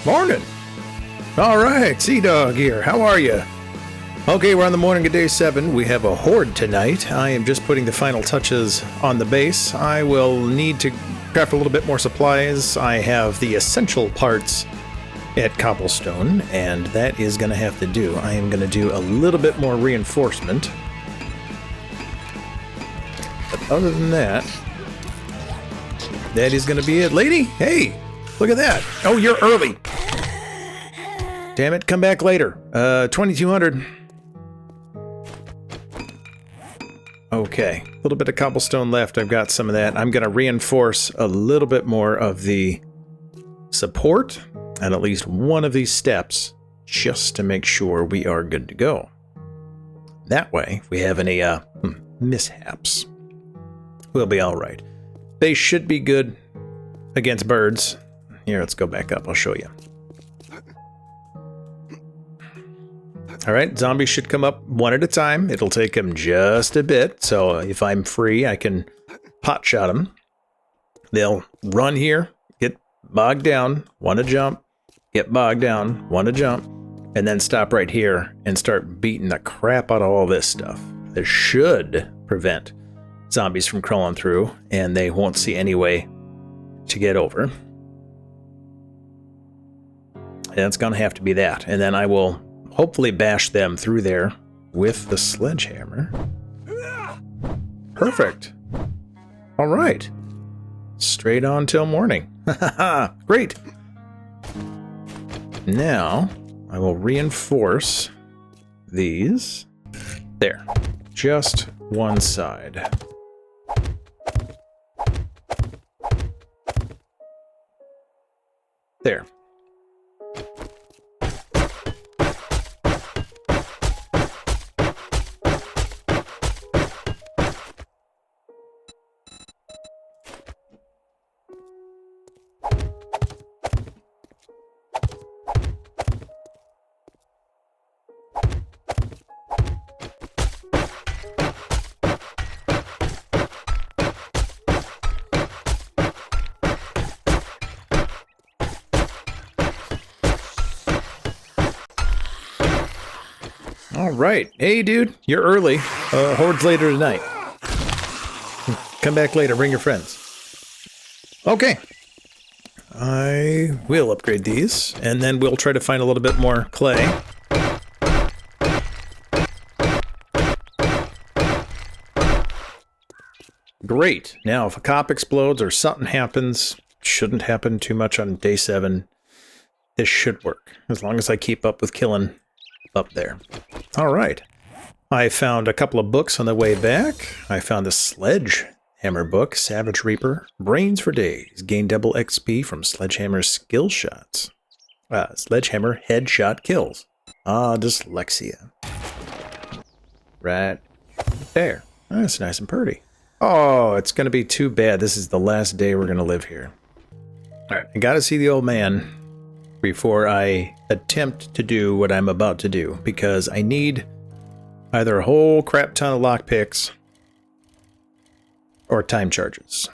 Morning. All right, Sea Dog here. How are you? Okay, we're on the morning of day 7. We have a Horde tonight. I am just putting the final touches on the base. I will need to craft a little bit more supplies. I have the essential parts at cobblestone, and that is going to have to do. I am going to do a little bit more reinforcement. But other than that, that is going to be it. Lady, hey, look at that. Oh, you're early. Damn it, come back later. 2200. Okay, a little bit of cobblestone left. I've got some of that. I'm going to reinforce a little bit more of the support and at least one of these steps just to make sure we are good to go. That way, if we have any mishaps, we'll be all right. They should be good against birds. Here, let's go back up. I'll show you. All right, zombies should come up one at a time. It'll take them just a bit. So if I'm free, I can pot shot them. They'll run here, get bogged down, want to jump, get bogged down, want to jump, and then stop right here and start beating the crap out of all this stuff. This should prevent zombies from crawling through, and they won't see any way to get over. And it's going to have to be that. And then I will hopefully bash them through there with the sledgehammer. Perfect. All right. Straight on till morning. Great. Now, I will reinforce these. There. Just one side. There. All right. Hey, dude, you're early. Horde's later tonight. Come back later. Bring your friends. Okay. I will upgrade these, and then we'll try to find a little bit more clay. Great. Now, if a cop explodes or something happens, shouldn't happen too much on day 7, this should work, as long as I keep up with killing up there. All right. I found a couple of books on the way back. I found the Sledgehammer book, Savage Reaper, Brains for Days. Gain double XP from Sledgehammer skill shots. Sledgehammer headshot kills. Dyslexia. Right there. That's nice and pretty. Oh, it's going to be too bad. This is the last day we're going to live here. All right. I got to see the old man before I attempt to do what I'm about to do, because I need either a whole crap ton of lockpicks or time charges.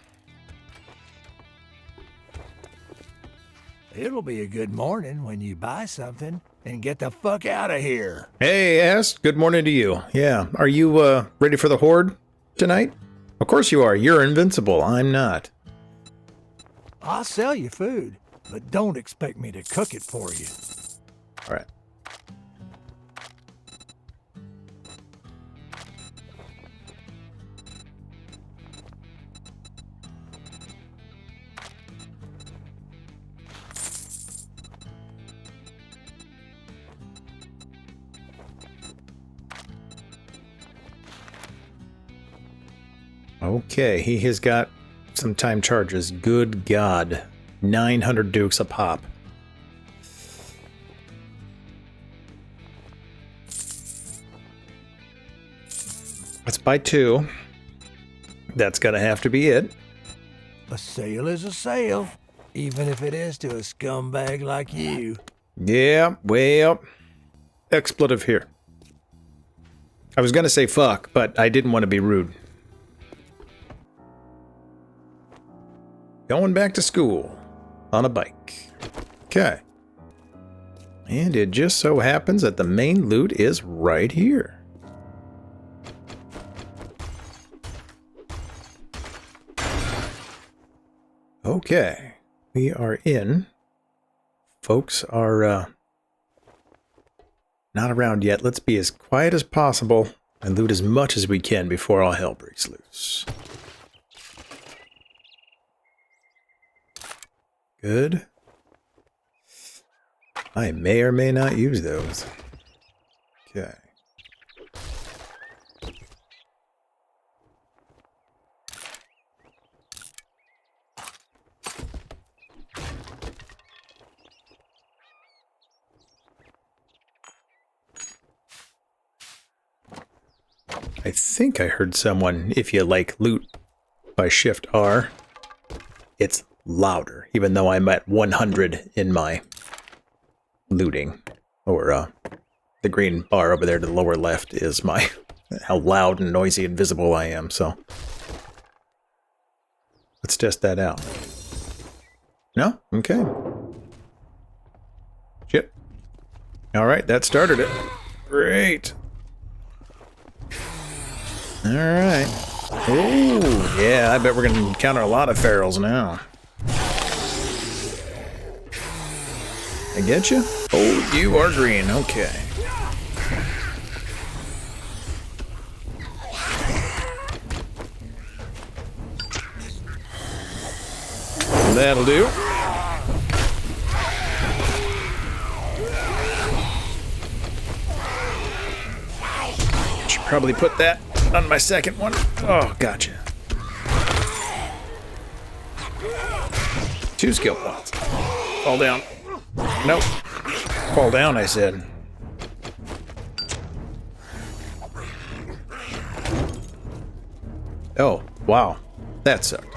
It'll be a good morning when you buy something and get the fuck out of here. Hey, Ass. Good morning to you. Yeah. Are you ready for the Horde tonight? Of course you are. You're invincible. I'm not. I'll sell you food, but don't expect me to cook it for you. All right. Okay, he has got some time charges. Good God. 900 dukes a pop. Let's buy 2. That's gonna have to be it. A sale is a sale, even if it is to a scumbag like you. Yeah, well, expletive here. I was gonna say fuck, but I didn't want to be rude. Going back to school on a bike. Okay. And it just so happens that the main loot is right here. Okay, we are in. Folks are not around yet. Let's be as quiet as possible and loot as much as we can before all hell breaks loose. Good. I may or may not use those. Okay. I think I heard someone, if you like loot by Shift R, it's louder, even though I'm at 100 in my looting. Or the green bar over there to the lower left is my how loud and noisy and visible I am, so let's test that out. No? Okay. Shit. Alright, that started it. Great. Alright. Oh, yeah, I bet we're going to encounter a lot of ferals now. I get you? Oh, you are green. Okay. That'll do. Should probably put that on my second one. Oh, gotcha. 2 skill points. Fall down. Nope. Fall down, I said. Oh, wow. That sucked.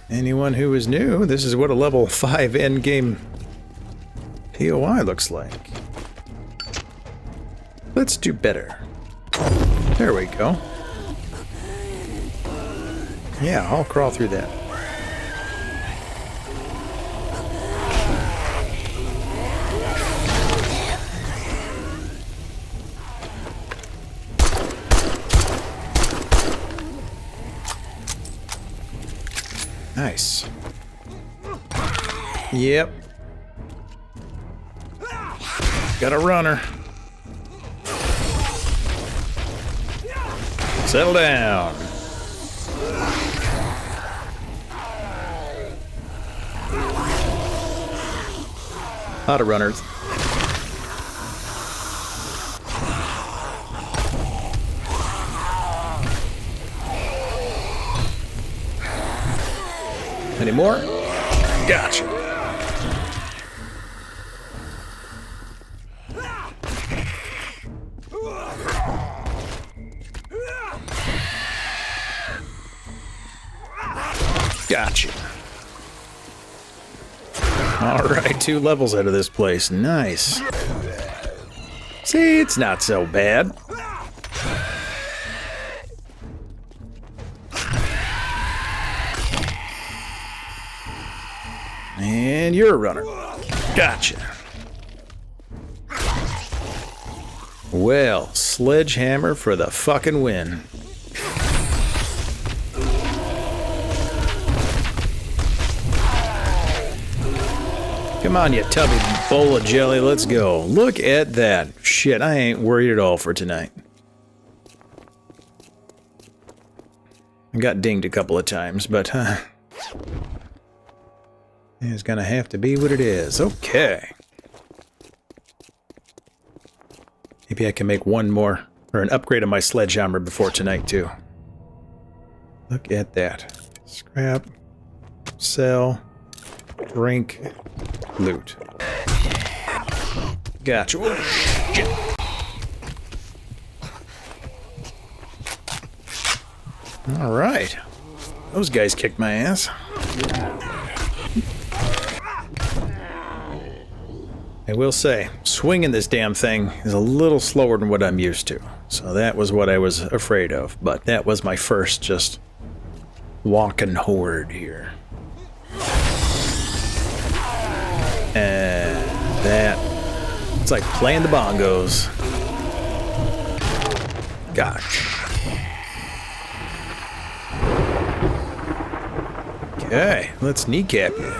Anyone who is new, this is what a level 5 endgame POI looks like. Let's do better. There we go. Yeah, I'll crawl through that. Nice. Yep. Got a runner. Settle down. Lot of runners. Any more? Gotcha. Gotcha. Alright, 2 levels out of this place. Nice. See, it's not so bad. And you're a runner. Gotcha. Well, sledgehammer for the fucking win. Come on, you tubby bowl of jelly, let's go. Look at that. Shit, I ain't worried at all for tonight. I got dinged a couple of times, but it's gonna have to be what it is. Okay. Maybe I can make one more, or an upgrade on my sledgehammer before tonight, too. Look at that. Scrap. Sell. Drink. Loot. Gotcha. Oh, shit. Alright. Those guys kicked my ass. I will say, swinging this damn thing is a little slower than what I'm used to. So that was what I was afraid of. But that was my first just walking horde here. And that, it's like playing the bongos. Gosh. Okay, let's kneecap you.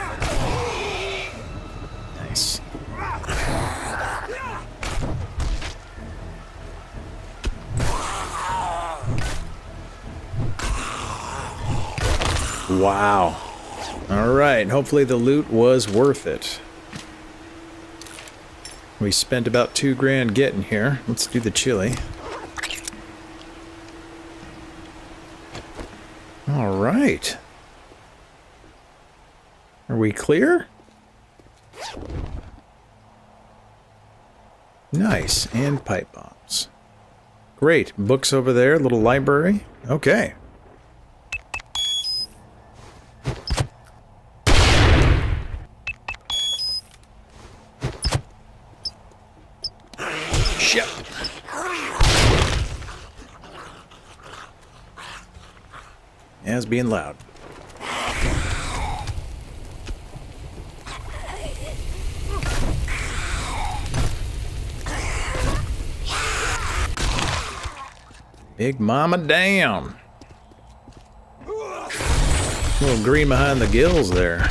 Nice. Wow. All right, hopefully the loot was worth it. We spent about $2,000 getting here. Let's do the chili. All right. Are we clear? Nice. And pipe bombs. Great. Books over there. Little library. Okay. Shit. Yeah, it's being loud. Big mama down. Little green behind the gills there.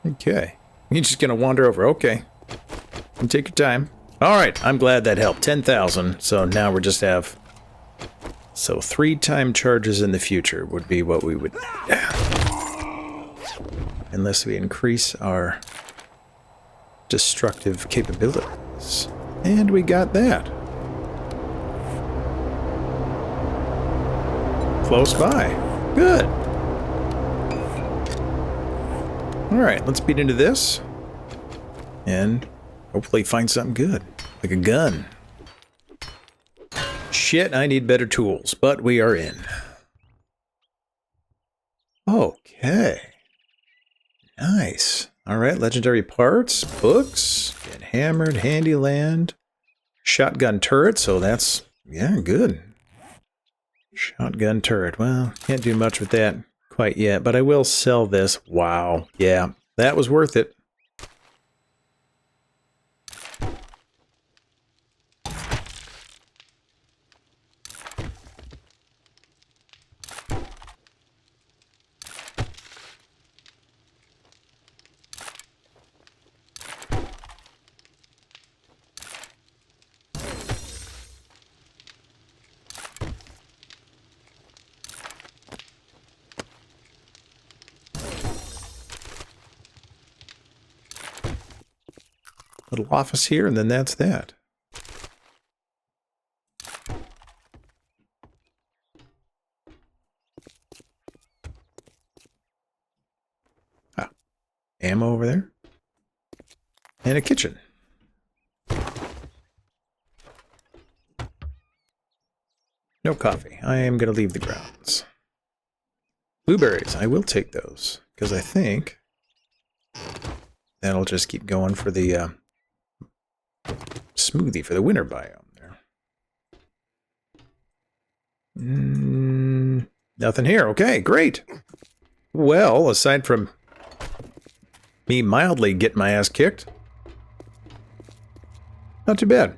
Okay. You're just gonna wander over. Okay. You take your time. Alright, I'm glad that helped. 10,000. So now we just have... So 3 time charges in the future would be what we would... Unless we increase our destructive capabilities. And we got that. Close by. Good. Alright, let's beat into this. And hopefully find something good. Like a gun. Shit, I need better tools. But we are in. Okay. Nice. Alright, legendary parts, books, get hammered, handy land, shotgun turret, so that's, yeah, good. Shotgun turret, well, can't do much with that quite yet, but I will sell this. Wow, yeah, that was worth it. Little office here, and then that's that. Ah, ammo over there. And a kitchen. No coffee. I am going to leave the grounds. Blueberries. I will take those, because I think that'll just keep going for the smoothie for the winter biome there. Nothing here. Okay, great. Well, aside from me mildly getting my ass kicked, not too bad.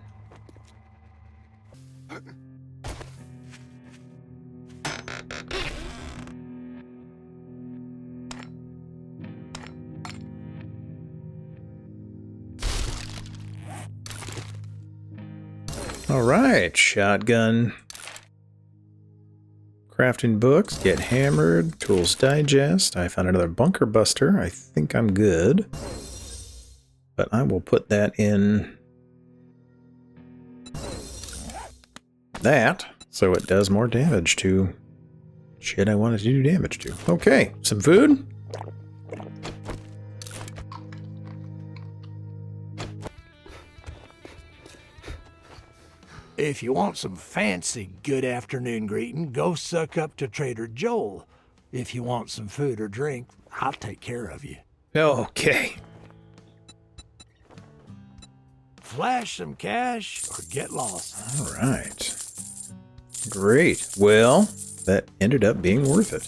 All right, shotgun. Crafting books, get hammered, tools digest. I found another bunker buster. I think I'm good. But I will put that in that, so it does more damage to shit I wanted to do damage to. Okay, some food. If you want some fancy good afternoon greeting, go suck up to Trader Joel. If you want some food or drink, I'll take care of you. Okay. flash some cash or get lost. All right. Great. Well, that ended up being worth it.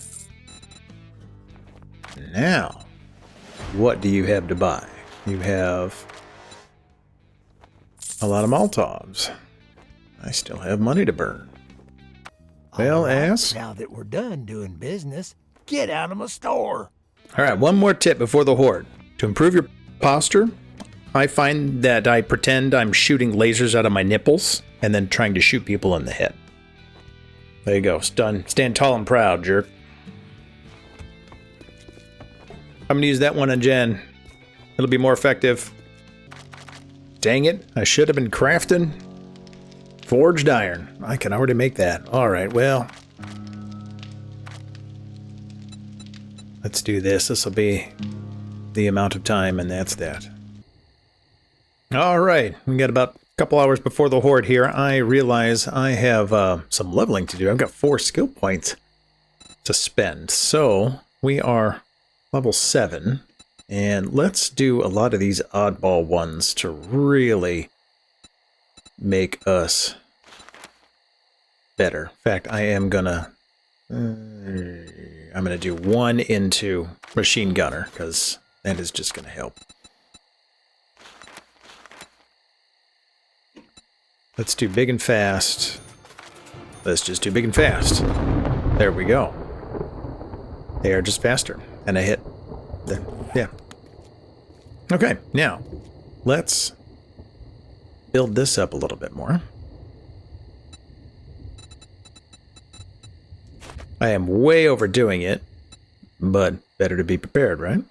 Now, what do you have to buy? You have a lot of Molotovs. I still have money to burn. Well, All right, ass. now that we're done doing business, get out of my store. All right, one more tip before the Horde. To improve your posture, I find that I pretend I'm shooting lasers out of my nipples and then trying to shoot people in the head. There you go. Stand tall and proud, jerk. I'm going to use that one on Jen. It'll be more effective. Dang it. I should have been crafting forged iron. I can already make that. All right, well. Let's do this. This will be the amount of time, and that's that. All right. We got about a couple hours before the Horde here. I realize I have some leveling to do. I've got 4 skill points to spend. So we are level 7. And let's do a lot of these oddball ones to really make us better. In fact, I am gonna do 1 into machine gunner because that is just gonna help. Let's do big and fast. Let's just do big and fast. There we go. They are just faster, and I hit. Yeah. Okay, now let's build this up a little bit more. I am way overdoing it, but better to be prepared, right?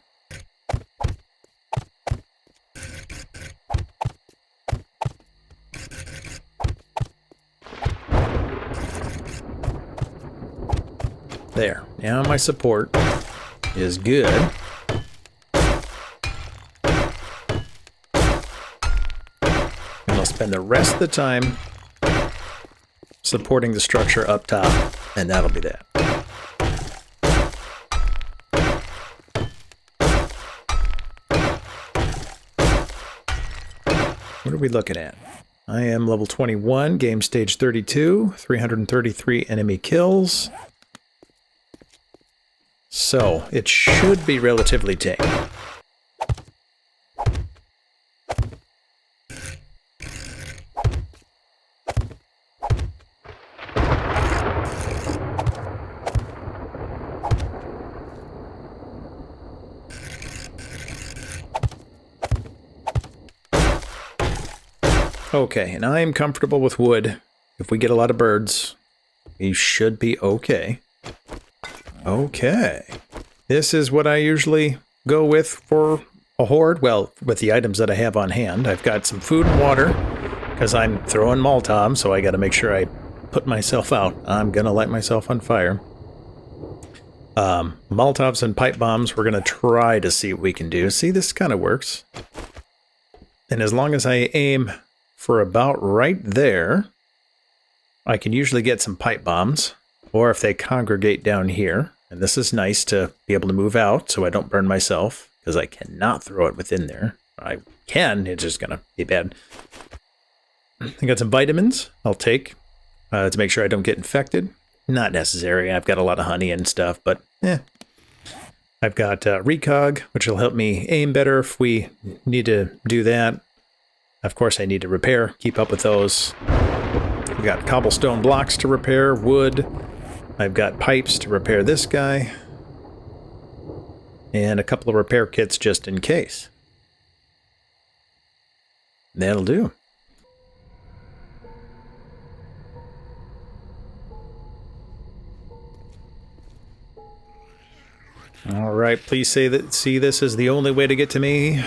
There. Now my support is good. I'll spend the rest of the time supporting the structure up top, and that'll be that. What are we looking at? I am level 21, game stage 32, 333 enemy kills. So, it should be relatively tame. Okay, and I am comfortable with wood. If we get a lot of birds, we should be okay. Okay. This is what I usually go with for a horde. Well, with the items that I have on hand. I've got some food and water, because I'm throwing Molotov, so I got to make sure I put myself out. I'm going to light myself on fire. Molotovs and pipe bombs, we're going to try to see what we can do. See, this kind of works. And as long as I aim for about right there, I can usually get some pipe bombs, or if they congregate down here, and this is nice to be able to move out so I don't burn myself, because I cannot throw it within there. I can, it's just going to be bad. I got some vitamins I'll take to make sure I don't get infected. Not necessary, I've got a lot of honey and stuff, but I've got recog, which will help me aim better if we need to do that. Of course, I need to repair, keep up with those. I've got cobblestone blocks to repair, wood. I've got pipes to repair this guy. And a couple of repair kits just in case. That'll do. All right, please see this as the only way to get to me.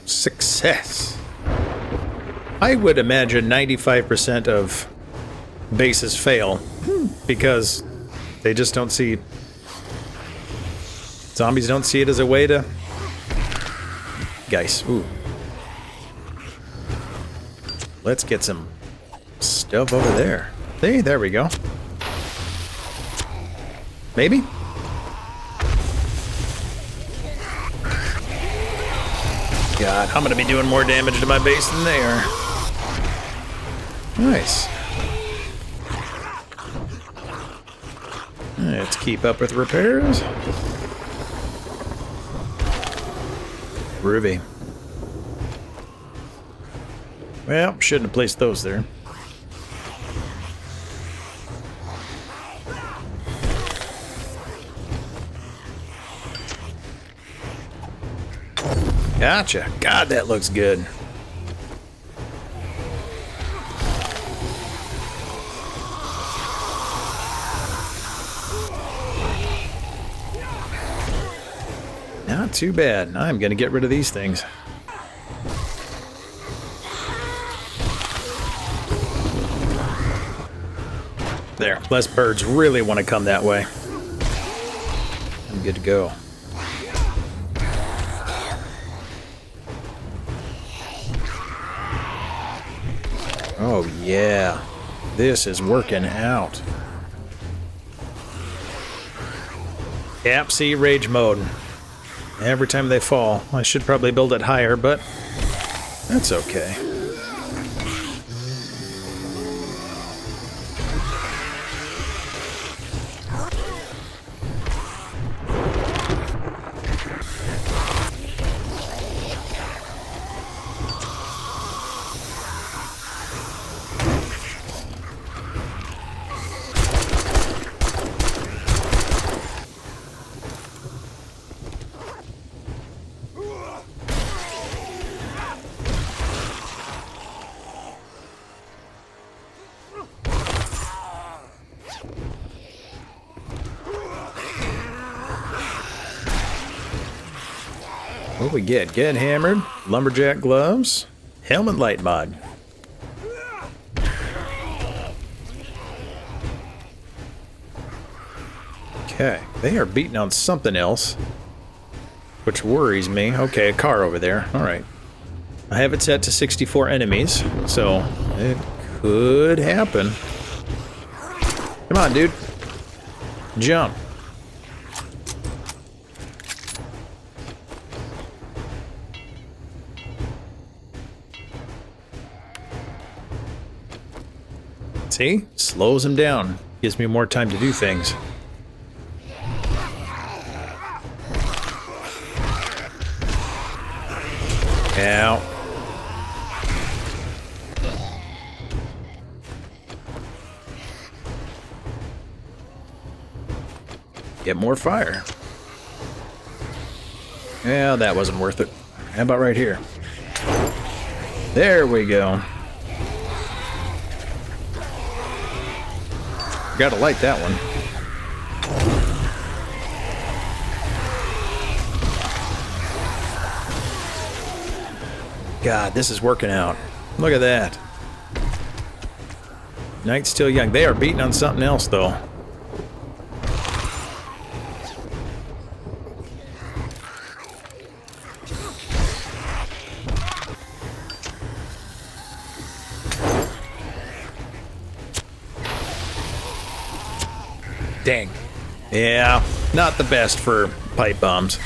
Success. I would imagine 95% of bases fail because they just don't see... Zombies don't see it as a way to... Guys, ooh. Let's get some stuff over there. Hey, there we go. Maybe? God, I'm gonna be doing more damage to my base than they are. Nice. Let's keep up with repairs. Groovy. Well, shouldn't have placed those there. Gotcha. God, that looks good. Not too bad. I'm going to get rid of these things. There. Less birds really want to come that way. I'm good to go. Oh, yeah. This is working out. Ep7 rage mode. Every time they fall. I should probably build it higher, but that's okay. What we get? Get hammered, lumberjack gloves, helmet light mod. Okay, they are beating on something else, which worries me. Okay, a car over there. All right. I have it set to 64 enemies, so it could happen. Come on, dude. Jump. See? Slows him down. Gives me more time to do things. Ow. Get more fire. Yeah, that wasn't worth it. How about right here? There we go. Gotta light that one. God, this is working out. Look at that. Night's still young. They are beating on something else, though. Dang. Yeah, not the best for pipe bombs.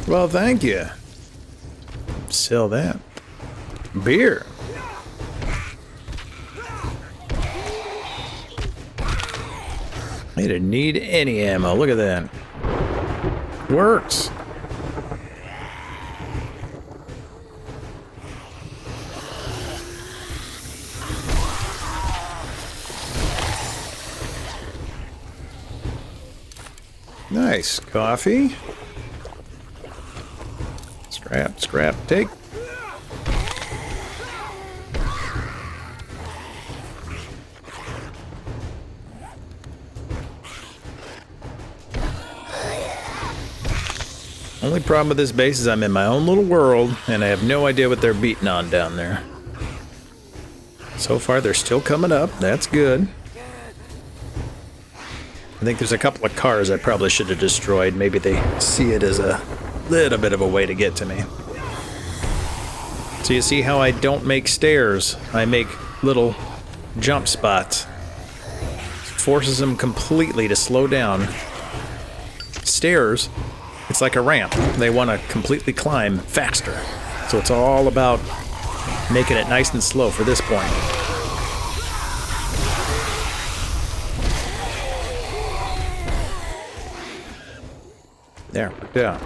Well, thank you. Sell that. Beer. I didn't need any ammo. Look at that. Works. Nice. Coffee. Scrap, scrap, take. Only problem with this base is I'm in my own little world, and I have no idea what they're beating on down there. So far, they're still coming up. That's good. I think there's a couple of cars I probably should have destroyed. Maybe they see it as a little bit of a way to get to me. So you see how I don't make stairs. I make little jump spots. Forces them completely to slow down. Stairs, it's like a ramp. They want to completely climb faster. So it's all about making it nice and slow for this point. There, yeah.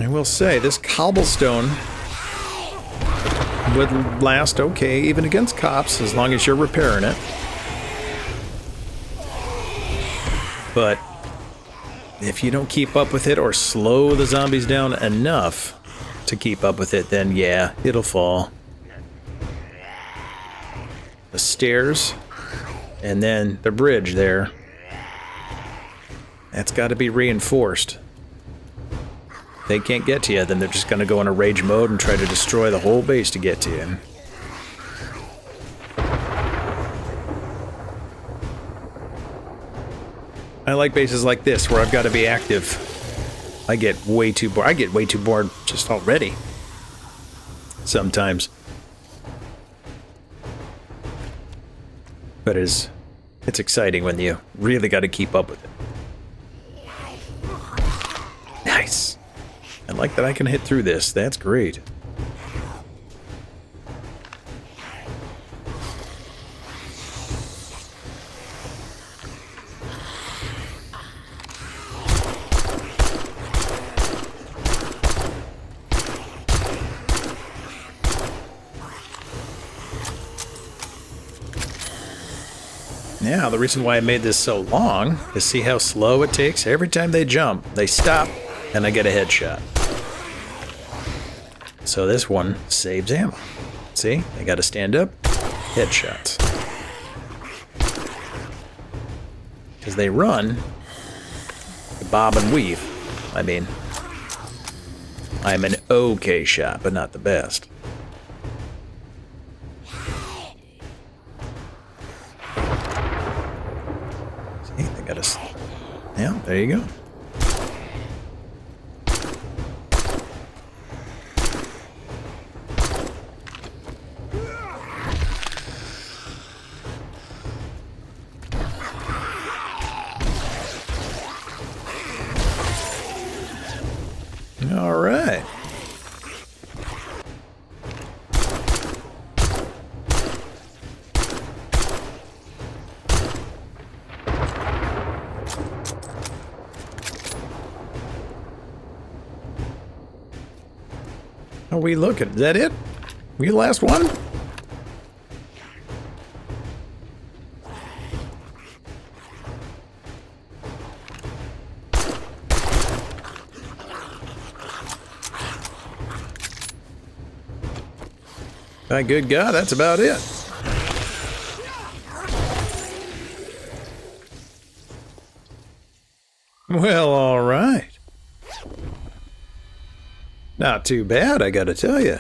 I will say, this cobblestone would last okay even against cops as long as you're repairing it. But if you don't keep up with it or slow the zombies down enough to keep up with it, then yeah, it'll fall. The stairs and then the bridge there, that's got to be reinforced. They can't get to you, then they're just going to go in a rage mode and try to destroy the whole base to get to you. I like bases like this where I've got to be active. I get way too bored. I get way too bored just already. Sometimes. But it's exciting when you really got to keep up with it. Nice. I like that I can hit through this. That's great. Now, the reason why I made this so long is see how slow it takes? Every time they jump, they stop, and I get a headshot. So this one saves ammo. See? They gotta stand up. Headshots. Because they run, bob and weave. I mean, I'm an okay shot, but not the best. See? They gotta... Yeah, there you go. All right. How are we looking? Is that it? We the last one? My good God, that's about it. Well, all right. Not too bad, I gotta tell you.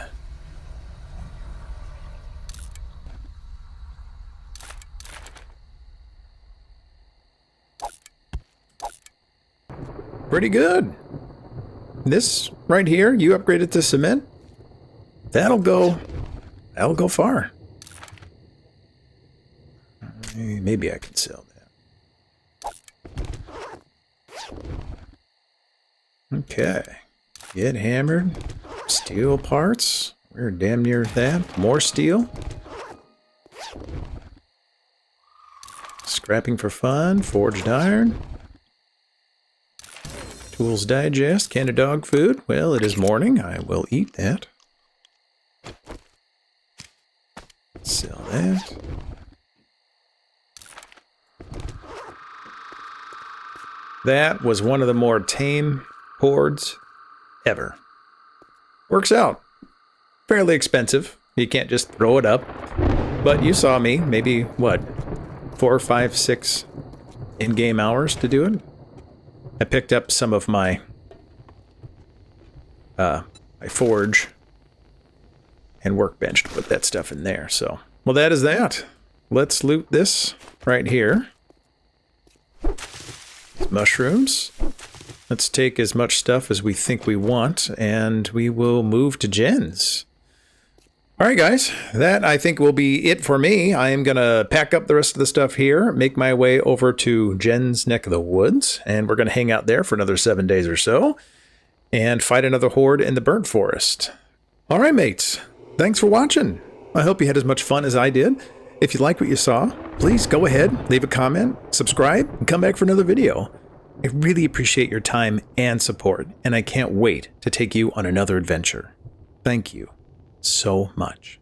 Pretty good. This right here, you upgrade it to cement. That'll go far. Maybe I can sell that. Okay. Get hammered. Steel parts. We're damn near that. More steel. Scrapping for fun. Forged iron. Tools digest. Can of dog food. Well, it is morning. I will eat that. Sell that. That was one of the more tame hordes ever. Works out. fairly expensive. You can't just throw it up. But you saw me, maybe, what, 4, 5, 6 in-game hours to do it? I picked up some of my my forge and workbench to put that stuff in there. So, well, that is that. Let's loot this right here. Mushrooms. Let's take as much stuff as we think we want, and we will move to Jen's. All right, guys, that I think will be it for me. I am going to pack up the rest of the stuff here, make my way over to Jen's neck of the woods, and we're going to hang out there for another 7 days or so and fight another horde in the burnt forest. All right, mates, thanks for watching. I hope you had as much fun as I did. If you like what you saw, please go ahead, leave a comment, subscribe, and come back for another video. I really appreciate your time and support, and I can't wait to take you on another adventure. Thank you so much.